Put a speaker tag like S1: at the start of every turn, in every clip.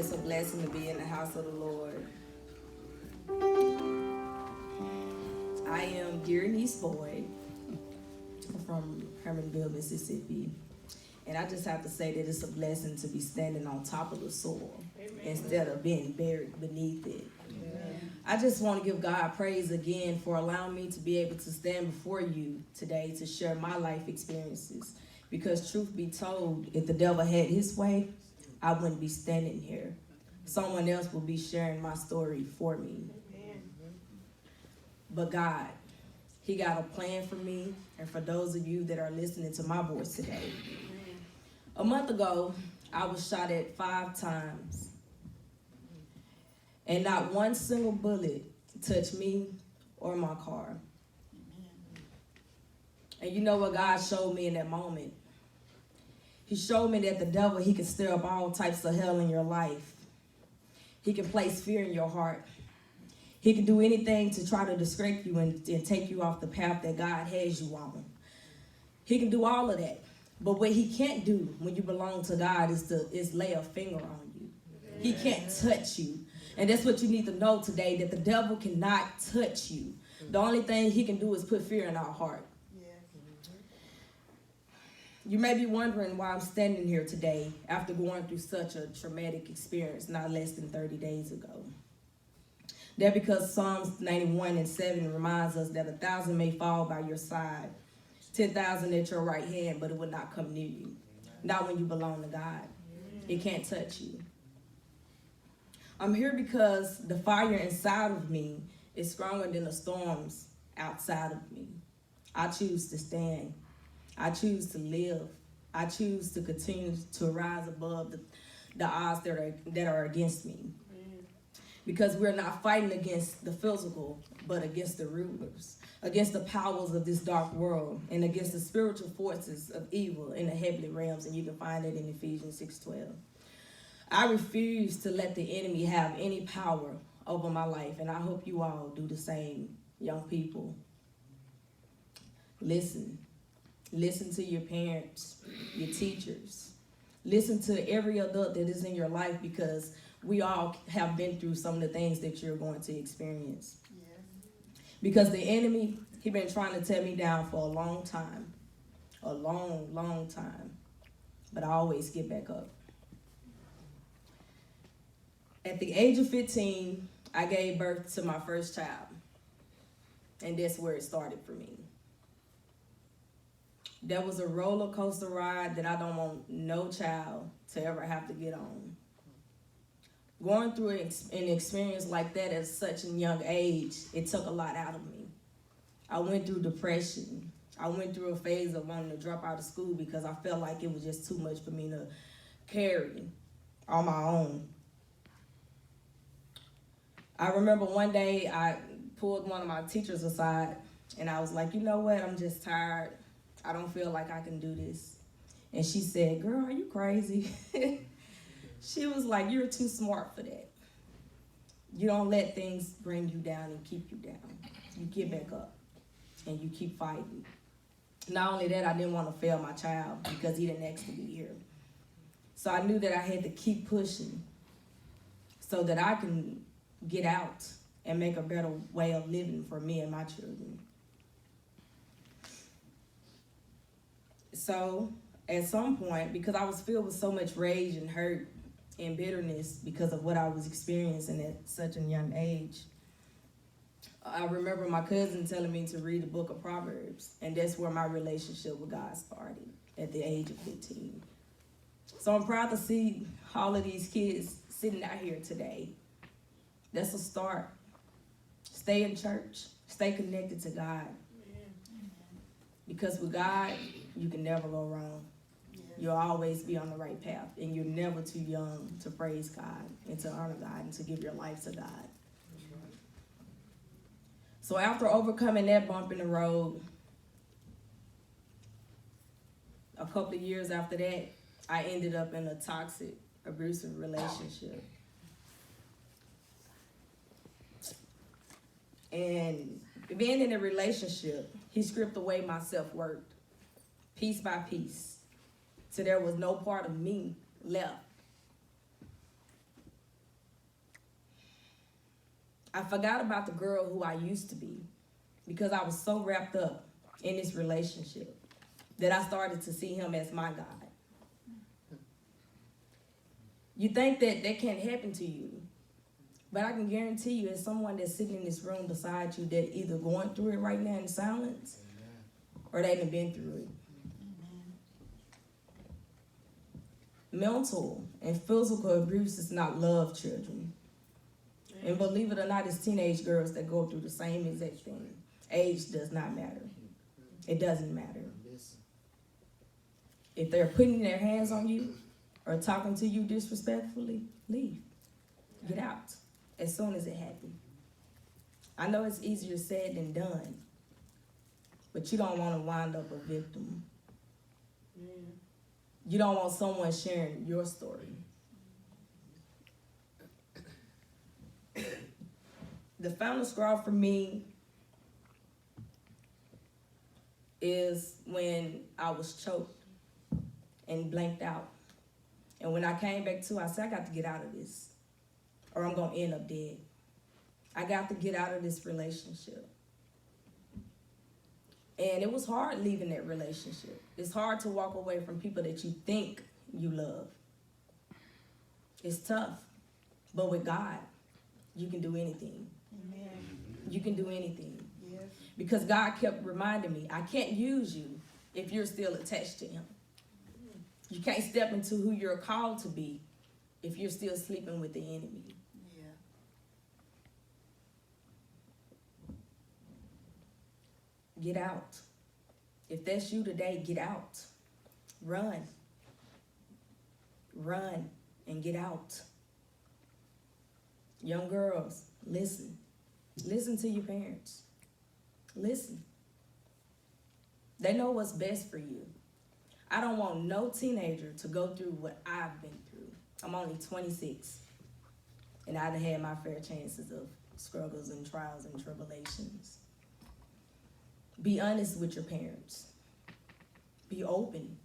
S1: It's a blessing to be in the house of the Lord. I am Dereniece Boyd from Hermanville, Mississippi. And I just have to say that it's a blessing to be standing on top of the soil instead of being buried beneath it. I just want to give God praise again for allowing me to be able to stand before you today to share my life experiences. Because truth be told, if the devil had his way, I wouldn't be standing here. Someone else will be sharing my story for me. But God, he got a plan for me and for those of you that are listening to my voice today. A month ago, I was shot at 5 times. And not one single bullet touched me or my car. And you know what God showed me in that moment? He showed me that the devil, he can stir up all types of hell in your life. He can place fear in your heart. He can do anything to try to distract you and take you off the path that God has you on. He can do all of that. But what he can't do when you belong to God is lay a finger on you. He can't touch you. And that's what you need to know today, that the devil cannot touch you. The only thing he can do is put fear in our heart. You may be wondering why I'm standing here today after going through such a traumatic experience not less than 30 days ago. That because Psalms 91:7 reminds us that 1,000 may fall by your side, 10,000 at your right hand, but it will not come near you. Not when you belong to God. It can't touch you. I'm here because the fire inside of me is stronger than the storms outside of me. I choose to stand. I choose to live. I choose to continue to rise above the odds that are against me. Because we're not fighting against the physical, but against the rulers, against the powers of this dark world, and against the spiritual forces of evil in the heavenly realms, and you can find it in Ephesians 6:12. I refuse to let the enemy have any power over my life, and I hope you all do the same, young people. Listen. Listen to your parents, your teachers. Listen to every adult that is in your life, because we all have been through some of the things that you're going to experience. Because the enemy, he been trying to tear me down for a long time. A long, long time. But I always get back up. At the age of 15, I gave birth to my first child. And that's where it started for me. That was a roller coaster ride that I don't want no child to ever have to get on. Going through an experience like that at such a young age, it took a lot out of me. I went through depression. I went through a phase of wanting to drop out of school because I felt like it was just too much for me to carry on my own. I remember one day I pulled one of my teachers aside and I was like, you know what, I'm just tired. I don't feel like I can do this. And she said, girl, are you crazy? She was like, you're too smart for that. You don't let things bring you down and keep you down. You get back up and you keep fighting. Not only that, I didn't want to fail my child because he didn't ask to be here. So I knew that I had to keep pushing so that I can get out and make a better way of living for me and my children. So at some point, because I was filled with so much rage and hurt and bitterness because of what I was experiencing at such a young age, I remember my cousin telling me to read the book of Proverbs, and that's where my relationship with God started at the age of 15. So I'm proud to see all of these kids sitting out here today. That's a start. Stay in church. Stay connected to God. Because with God, you can never go wrong. You'll always be on the right path, and you're never too young to praise God and to honor God and to give your life to God. So after overcoming that bump in the road, a couple of years after that, I ended up in a toxic, abusive relationship. And being in a relationship, he stripped away my self-worth, piece by piece, so there was no part of me left. I forgot about the girl who I used to be because I was so wrapped up in this relationship that I started to see him as my God. You think that can't happen to you, but I can guarantee you, as someone that's sitting in this room beside you that either going through it right now in silence, or they haven't been through it. Mental and physical abuse is not love, children. And believe it or not, it's teenage girls that go through the same exact thing. Age does not matter. It doesn't matter. If they're putting their hands on you or talking to you disrespectfully, leave. Get out as soon as it happens. I know it's easier said than done, but you don't want to wind up a victim. You don't want someone sharing your story. The final straw for me is when I was choked and blanked out. And when I came back to, I said, I got to get out of this, or I'm going to end up dead. I got to get out of this relationship. And it was hard leaving that relationship. It's hard to walk away from people that you think you love. It's tough. But with God, you can do anything. Amen. You can do anything. Yes. Because God kept reminding me, I can't use you if you're still attached to him. You can't step into who you're called to be if you're still sleeping with the enemy. Yeah. Get out. If that's you today, get out. Run. Run and get out. Young girls, listen. Listen to your parents. Listen. They know what's best for you. I don't want no teenager to go through what I've been through. I'm only 26, and I've had my fair chances of struggles and trials and tribulations. Be honest with your parents. Be open,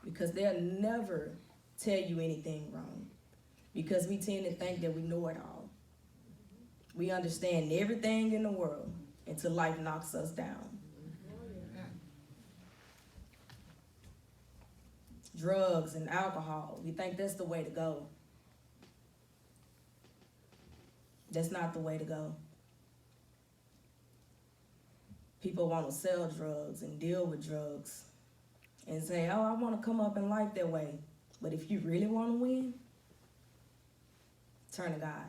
S1: because they'll never tell you anything wrong, because we tend to think that we know it all. We understand everything in the world until life knocks us down. Drugs and alcohol, we think that's the way to go. That's not the way to go. People want to sell drugs and deal with drugs and say, oh, I want to come up in life that way. But if you really want to win, turn to God.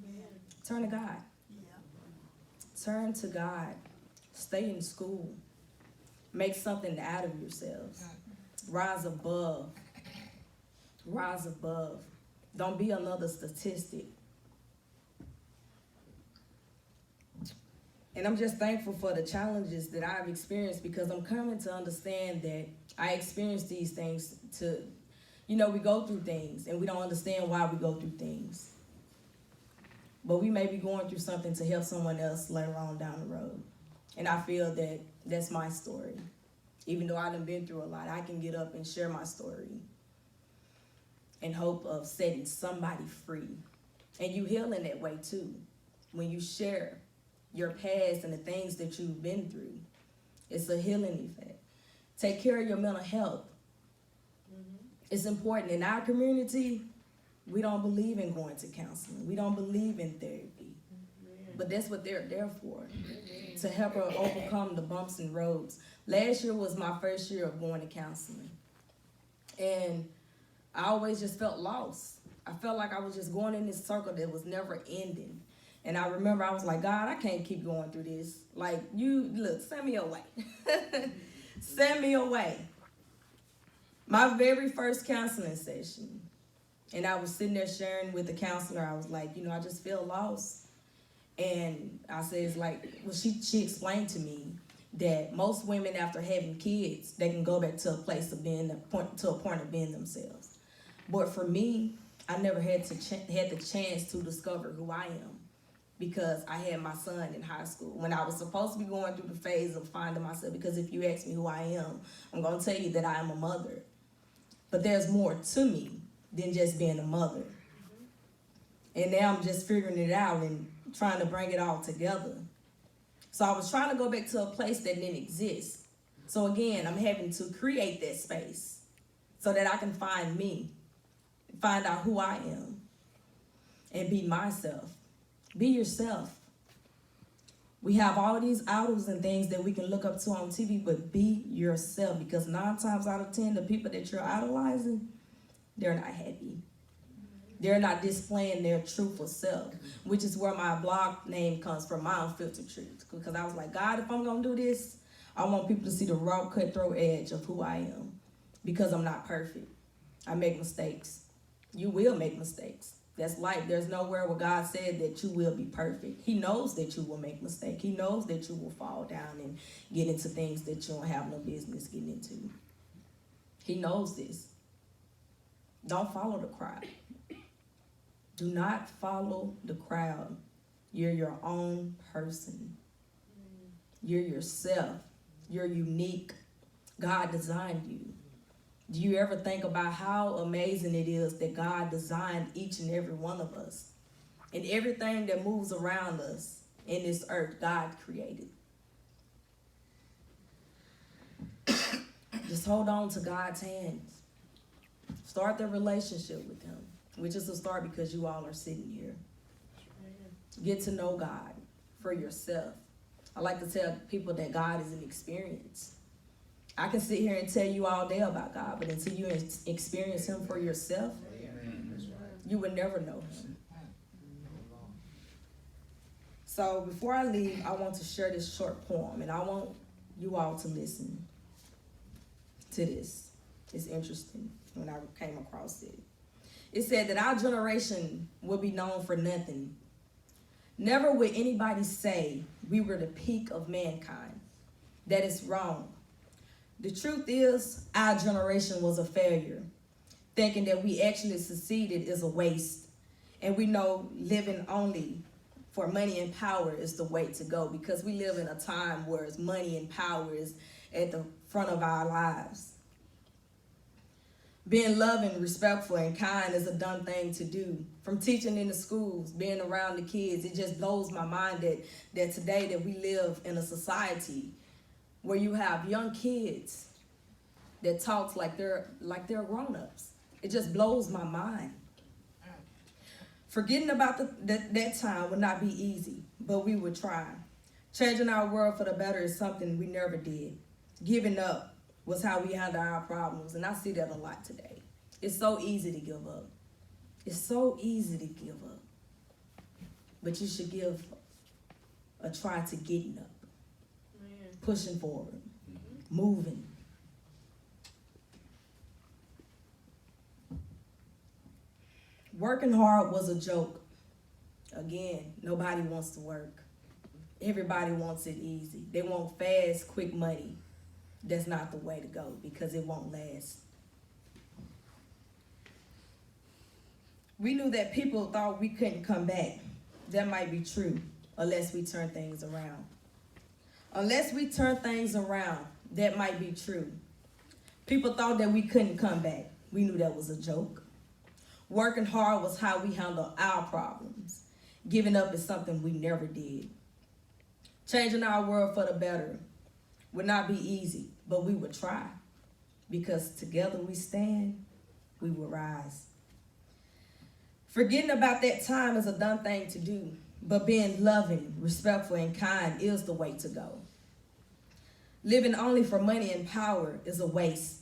S1: Amen. Turn to God. Yeah. Turn to God. Stay in school. Make something out of yourselves. Rise above. Rise above. Don't be another statistic. And I'm just thankful for the challenges that I've experienced, because I'm coming to understand that I experienced these things to, we go through things and we don't understand why we go through things. But we may be going through something to help someone else later on down the road. And I feel that that's my story. Even though I done been through a lot, I can get up and share my story in hope of setting somebody free. And you heal in that way too. When you share your past and the things that you've been through, it's a healing effect. Take care of your mental health. Mm-hmm. It's important. In our community, we don't believe in going to counseling. We don't believe in therapy. Mm-hmm. But that's what they're there for, mm-hmm. to help her overcome the bumps and roads. Last year was my first year of going to counseling. And I always just felt lost. I felt like I was just going in this circle that was never ending. And I remember I was like, God, I can't keep going through this. Like, send me away. Send me away. My very first counseling session, and I was sitting there sharing with the counselor, I was like, I just feel lost. And I said, she explained to me that most women, after having kids, they can go back to a place of being, to a point of being themselves. But for me, I never had the chance to discover who I am, because I had my son in high school when I was supposed to be going through the phase of finding myself. Because if you ask me who I am, I'm going to tell you that I am a mother. But there's more to me than just being a mother. And now I'm just figuring it out and trying to bring it all together. So I was trying to go back to a place that didn't exist. So again, I'm having to create that space so that I can find me, find out who I am, and be myself. Be yourself. We have all these idols and things that we can look up to on TV, but be yourself, because 9 times out of 10, the people that you're idolizing, they're not happy. They're not displaying their truthful self, which is where my blog name comes from, My Unfiltered Truth. Because I was like, God, if I'm going to do this, I want people to see the raw, cutthroat edge of who I am, because I'm not perfect. I make mistakes. You will make mistakes. That's life. There's nowhere where God said that you will be perfect. He knows that you will make mistakes. He knows that you will fall down and get into things that you don't have no business getting into. He knows this. Don't follow the crowd. Do not follow the crowd. You're your own person. You're yourself. You're unique. God designed you. Do you ever think about how amazing it is that God designed each and every one of us? And everything that moves around us in this earth, God created. Just hold on to God's hands. Start the relationship with Him, which is a start because you all are sitting here. Get to know God for yourself. I like to tell people that God is an experience. I can sit here and tell you all day about God, but until you experience Him for yourself, you would never know Him. So before I leave, I want to share this short poem, and I want you all to listen to this. It's interesting when I came across it. It said that our generation will be known for nothing. Never would anybody say we were the peak of mankind. That is wrong. The truth is, our generation was a failure. Thinking that we actually succeeded is a waste. And we know living only for money and power is the way to go, because we live in a time where money and power is at the front of our lives. Being loving, respectful, and kind is a dumb thing to do. From teaching in the schools, being around the kids, it just blows my mind that today that we live in a society where you have young kids that talk like they're grown-ups. It just blows my mind. Forgetting about that time would not be easy, but we would try. Changing our world for the better is something we never did. Giving up was how we handle our problems, and I see that a lot today. It's so easy to give up. It's so easy to give up. But you should give a try to getting up, pushing forward, moving. Working hard was a joke. Again, nobody wants to work. Everybody wants it easy. They want fast, quick money. That's not the way to go, because it won't last. We knew that people thought we couldn't come back. That might be true, unless we turn things around. Unless we turn things around, that might be true. People thought that we couldn't come back. We knew that was a joke. Working hard was how we handle our problems. Giving up is something we never did. Changing our world for the better would not be easy, but we would try. Because together we stand, we will rise. Forgetting about that time is a dumb thing to do, but being loving, respectful, and kind is the way to go. Living only for money and power is a waste.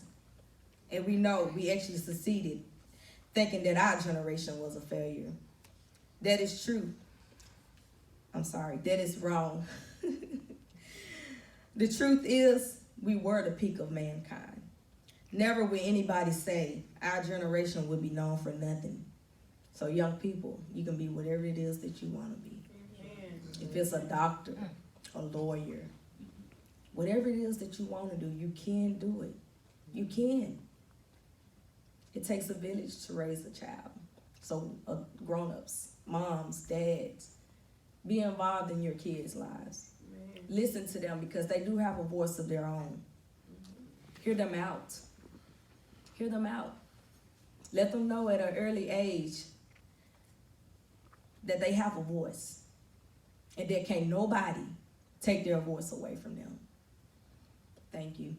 S1: And we know we actually succeeded, thinking that our generation was a failure. That is true. That is wrong. The truth is, we were the peak of mankind. Never would anybody say our generation would be known for nothing. So young people, you can be whatever it is that you want to be. If it's a doctor, a lawyer, whatever it is that you want to do, you can do it. You can. It takes a village to raise a child. So grown-ups, moms, dads, be involved in your kids' lives. Listen to them, because they do have a voice of their own. Hear them out. Hear them out. Let them know at an early age that they have a voice and that can't nobody take their voice away from them. Thank you.